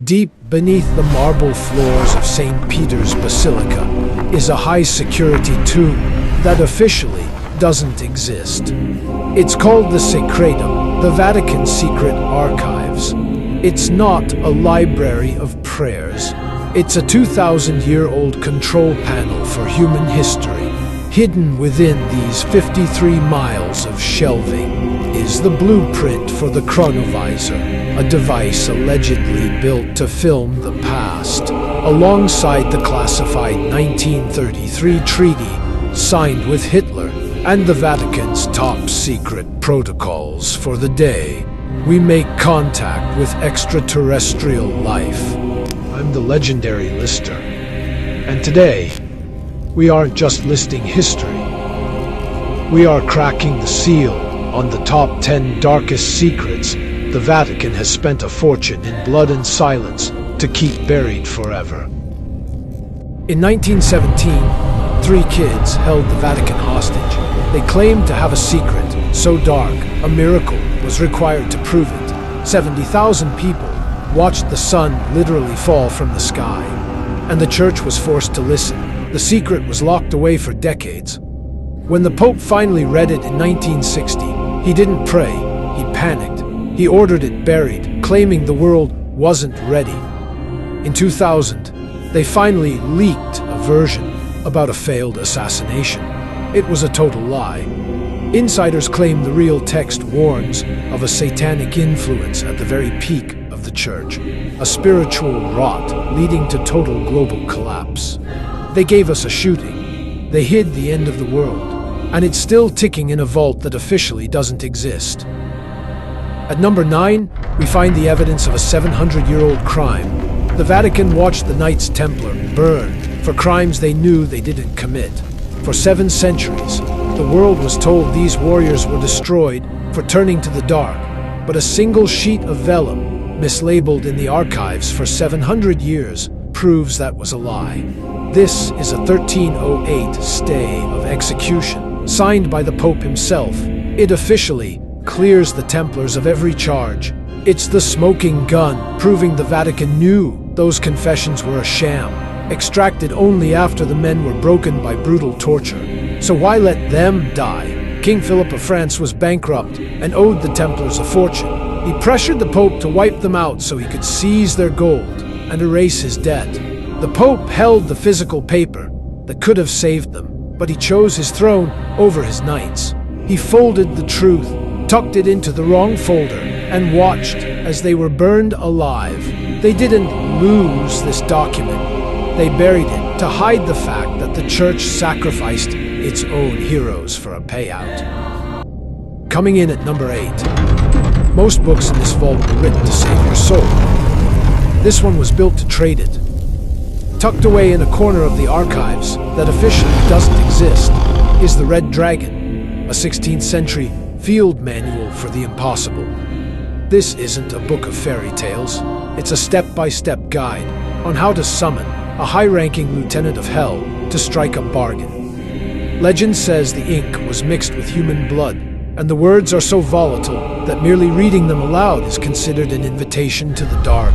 Deep beneath the marble floors of St. Peter's Basilica is a high-security tomb that officially doesn't exist. It's called the Secretum, the Vatican's secret archives. It's not a library of prayers. It's a 2,000-year-old control panel for human history. Hidden within these 53 miles of shelving is the blueprint for the Chronovisor, a device allegedly built to film the past, alongside the classified 1933 treaty signed with Hitler and the Vatican's top-secret protocols for the day we make contact with extraterrestrial life. I'm the legendary Lister, and today, we aren't just listing history. We are cracking the seal on the top 10 darkest secrets the Vatican has spent a fortune in blood and silence to keep buried forever. In 1917, 3 kids held the Vatican hostage. They claimed to have a secret so dark, a miracle was required to prove it. 70,000 people watched the sun literally fall from the sky, and the church was forced to listen. The secret was locked away for decades. When the Pope finally read it in 1960, he didn't pray, he panicked. He ordered it buried, claiming the world wasn't ready. In 2000, they finally leaked a version about a failed assassination. It was a total lie. Insiders claim the real text warns of a satanic influence at the very peak of the church, a spiritual rot leading to total global collapse. They gave us a shooting. They hid the end of the world, and it's still ticking in a vault that officially doesn't exist. At number 9, we find the evidence of a 700-year-old crime. The Vatican watched the Knights Templar burn for crimes they knew they didn't commit. For 7 centuries, the world was told these warriors were destroyed for turning to the dark, but a single sheet of vellum, mislabeled in the archives for 700 years, proves that was a lie. This is a 1308 stay of execution, signed by the Pope himself. It officially clears the Templars of every charge. It's the smoking gun, proving the Vatican knew those confessions were a sham, extracted only after the men were broken by brutal torture. So why let them die? King Philip of France was bankrupt and owed the Templars a fortune. He pressured the Pope to wipe them out so he could seize their gold and erase his debt. The Pope held the physical paper that could have saved them, but he chose his throne over his knights. He folded the truth, tucked it into the wrong folder, and watched as they were burned alive. They didn't lose this document. They buried it to hide the fact that the church sacrificed its own heroes for a payout. Coming in at number 8. Most books in this vault were written to save your soul. This one was built to trade it. Tucked away in a corner of the archives that officially doesn't exist is the Red Dragon, a 16th century field manual for the impossible. This isn't a book of fairy tales. It's a step-by-step guide on how to summon a high-ranking lieutenant of hell to strike a bargain. Legend says the ink was mixed with human blood, and the words are so volatile that merely reading them aloud is considered an invitation to the dark.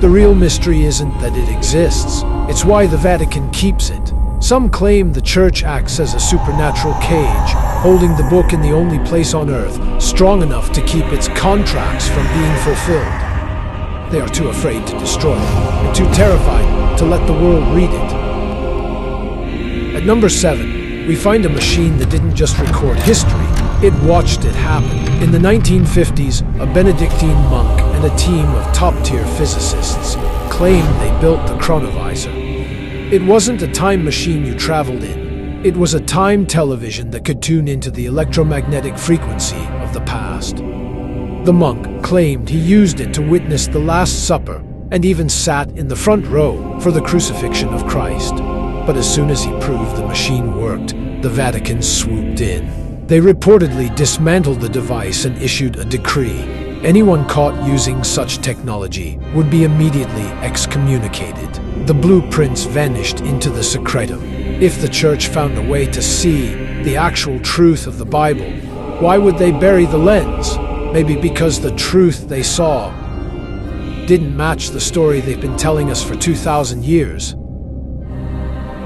The real mystery isn't that it exists, it's why the Vatican keeps it. Some claim the church acts as a supernatural cage, holding the book in the only place on earth strong enough to keep its contracts from being fulfilled. They are too afraid to destroy it, and too terrified to let the world read it. At number 7, we find a machine that didn't just record history, it watched it happen. In the 1950s, a Benedictine monk and a team of top-tier physicists claimed they built the Chronovisor. It wasn't a time machine you traveled in. It was a time television that could tune into the electromagnetic frequency of the past. The monk claimed he used it to witness the Last Supper and even sat in the front row for the crucifixion of Christ. But as soon as he proved the machine worked, the Vatican swooped in. They reportedly dismantled the device and issued a decree. Anyone caught using such technology would be immediately excommunicated. The blueprints vanished into the Secretum. If the church found a way to see the actual truth of the Bible, why would they bury the lens? Maybe because the truth they saw didn't match the story they've been telling us for 2,000 years.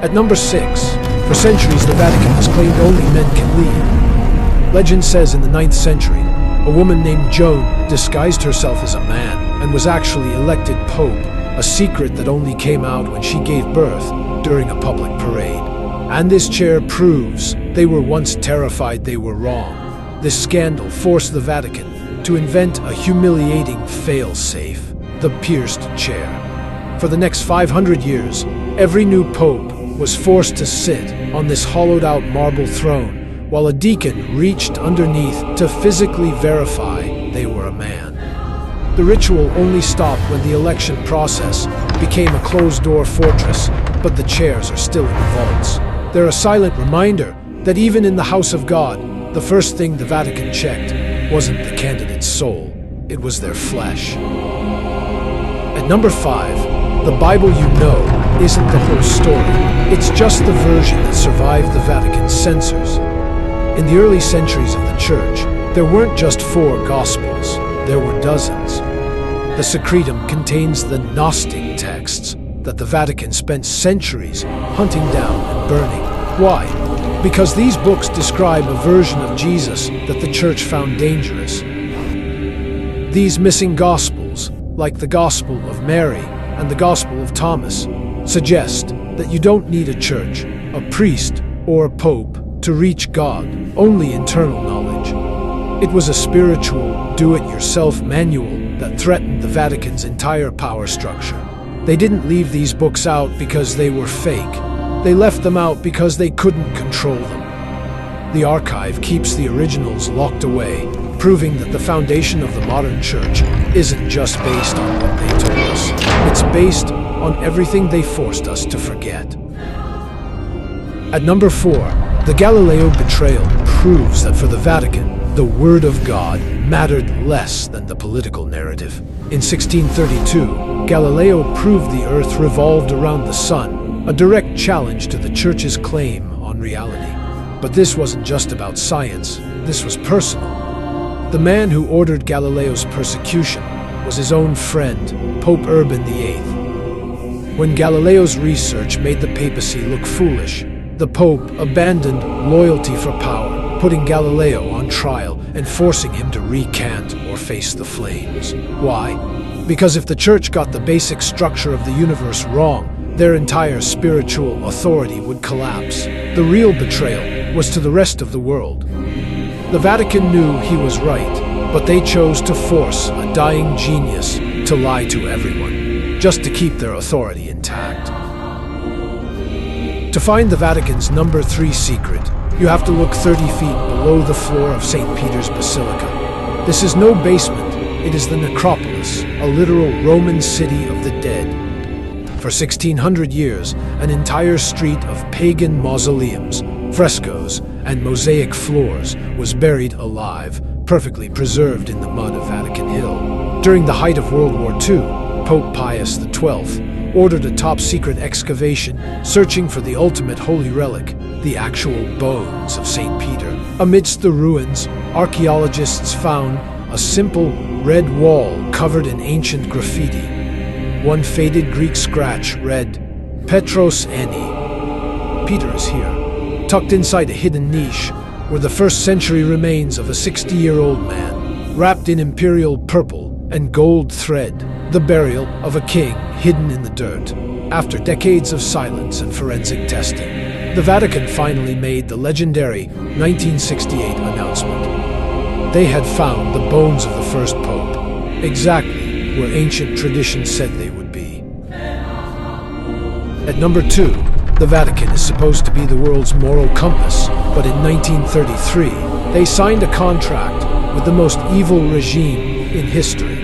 At number 6, for centuries the Vatican has claimed only men can lead. Legend says in the 9th century, a woman named Joan disguised herself as a man and was actually elected Pope, a secret that only came out when she gave birth during a public parade. And this chair proves they were once terrified they were wrong. This scandal forced the Vatican to invent a humiliating fail-safe, the pierced chair. For the next 500 years, every new pope was forced to sit on this hollowed-out marble throne while a deacon reached underneath to physically verify they were a man. The ritual only stopped when the election process became a closed-door fortress, but the chairs are still in the vaults. They're a silent reminder that even in the house of God, the first thing the Vatican checked wasn't the candidate's soul, it was their flesh. At number 5, the Bible you know isn't the whole story. It's just the version that survived the Vatican's censors. In the early centuries of the Church, there weren't just 4 Gospels, there were dozens. The Secretum contains the Gnostic texts that the Vatican spent centuries hunting down and burning. Why? Because these books describe a version of Jesus that the Church found dangerous. These missing Gospels, like the Gospel of Mary and the Gospel of Thomas, suggest that you don't need a church, a priest, or a pope to reach God, only internal knowledge. It was a spiritual, do-it-yourself manual that threatened the Vatican's entire power structure. They didn't leave these books out because they were fake. They left them out because they couldn't control them. The archive keeps the originals locked away, proving that the foundation of the modern church isn't just based on what they told us. It's based on everything they forced us to forget. At number 4, the Galileo Betrayal proves that for the Vatican, the Word of God mattered less than the political narrative. In 1632, Galileo proved the Earth revolved around the Sun, a direct challenge to the Church's claim on reality. But this wasn't just about science, this was personal. The man who ordered Galileo's persecution was his own friend, Pope Urban VIII. When Galileo's research made the papacy look foolish, the Pope abandoned loyalty for power, putting Galileo on trial and forcing him to recant or face the flames. Why? Because if the Church got the basic structure of the universe wrong, their entire spiritual authority would collapse. The real betrayal was to the rest of the world. The Vatican knew he was right, but they chose to force a dying genius to lie to everyone, just to keep their authority intact. To find the Vatican's number 3 secret, you have to look 30 feet below the floor of St. Peter's Basilica. This is no basement, it is the Necropolis, a literal Roman city of the dead. For 1600 years, an entire street of pagan mausoleums, frescoes, and mosaic floors was buried alive, perfectly preserved in the mud of Vatican Hill. During the height of World War II, Pope Pius XII ordered a top-secret excavation searching for the ultimate holy relic, the actual bones of St. Peter. Amidst the ruins, archaeologists found a simple red wall covered in ancient graffiti. One faded Greek scratch read, "Petros Ani." Peter is here. Tucked inside a hidden niche were the first-century remains of a 60-year-old man, wrapped in imperial purple and gold thread, the burial of a king hidden in the dirt. After decades of silence and forensic testing, the Vatican finally made the legendary 1968 announcement. They had found the bones of the first pope, exactly where ancient tradition said they would be. At number 2, the Vatican is supposed to be the world's moral compass, but in 1933, they signed a contract with the most evil regime in history.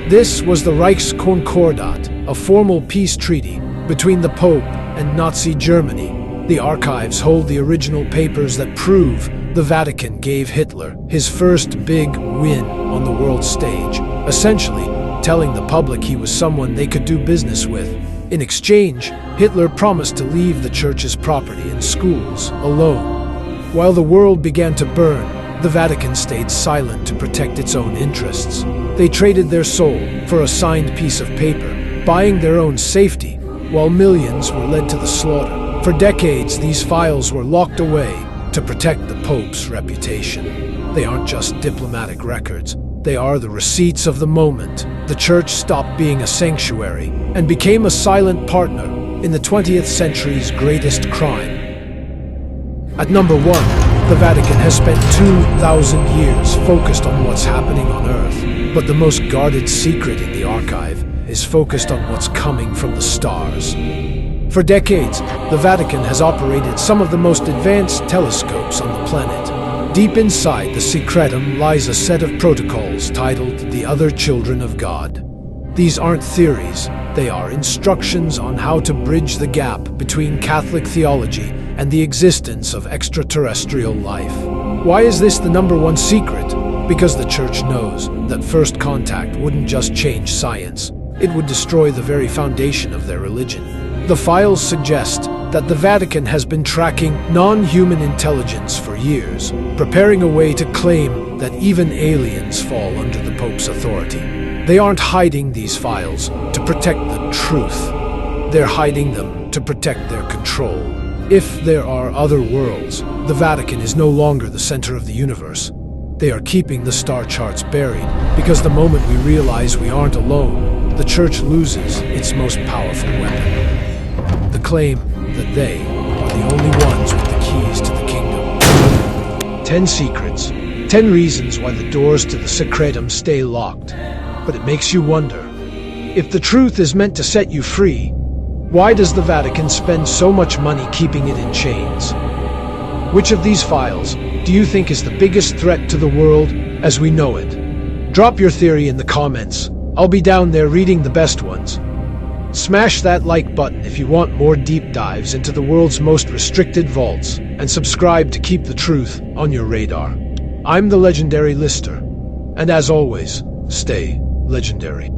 This was the Reichskonkordat, a formal peace treaty between the Pope and Nazi Germany. The archives hold the original papers that prove the Vatican gave Hitler his first big win on the world stage, essentially telling the public he was someone they could do business with. In exchange, Hitler promised to leave the Church's property and schools alone. While the world began to burn, the Vatican stayed silent to protect its own interests. They traded their soul for a signed piece of paper, buying their own safety, while millions were led to the slaughter. For decades, these files were locked away to protect the Pope's reputation. They aren't just diplomatic records. They are the receipts of the moment. The Church stopped being a sanctuary and became a silent partner in the 20th century's greatest crime. At number 1, the Vatican has spent 2,000 years focused on what's happening on Earth, but the most guarded secret in the archive is focused on what's coming from the stars. For decades, the Vatican has operated some of the most advanced telescopes on the planet. Deep inside the Secretum lies a set of protocols titled The Other Children of God. These aren't theories, they are instructions on how to bridge the gap between Catholic theology and the existence of extraterrestrial life. Why is this the number 1 secret? Because the Church knows that first contact wouldn't just change science, it would destroy the very foundation of their religion. The files suggest that the Vatican has been tracking non-human intelligence for years, preparing a way to claim that even aliens fall under the Pope's authority. They aren't hiding these files to protect the truth. They're hiding them to protect their control. If there are other worlds, the Vatican is no longer the center of the universe. They are keeping the star charts buried, because the moment we realize we aren't alone, the Church loses its most powerful weapon. The claim that they are the only ones with the keys to the kingdom. 10 secrets, 10 reasons why the doors to the Secretum stay locked. But it makes you wonder, if the truth is meant to set you free, why does the Vatican spend so much money keeping it in chains? Which of these files do you think is the biggest threat to the world as we know it? Drop your theory in the comments. I'll be down there reading the best ones. Smash that like button if you want more deep dives into the world's most restricted vaults, and subscribe to keep the truth on your radar. I'm the legendary Lister, and as always, stay legendary.